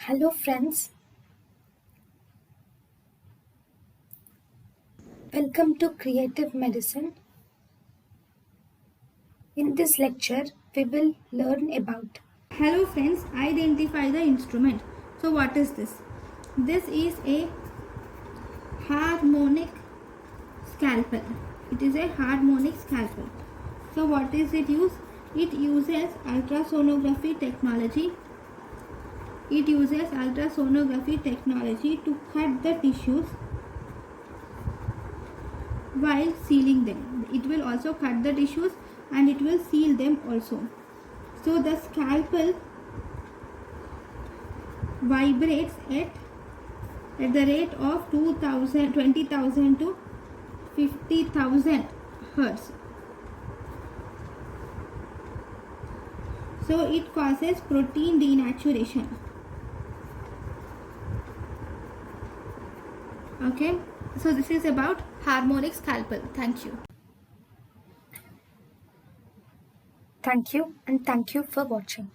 Hello friends, welcome to Creative Medicine. In this lecture, we will learn about Hello friends, identify the instrument. So what is this? This is a harmonic scalpel. It is a harmonic scalpel. So what is it use? It uses ultrasonography technology. It uses ultrasonography technology to cut the tissues while sealing them. It will also cut the tissues and it will seal them also. So the scalpel vibrates at the rate of 20,000 to 50,000 hertz. So it causes protein denaturation. Okay, so this is about harmonic scalpel. Thank you. thank you and thank you for watching.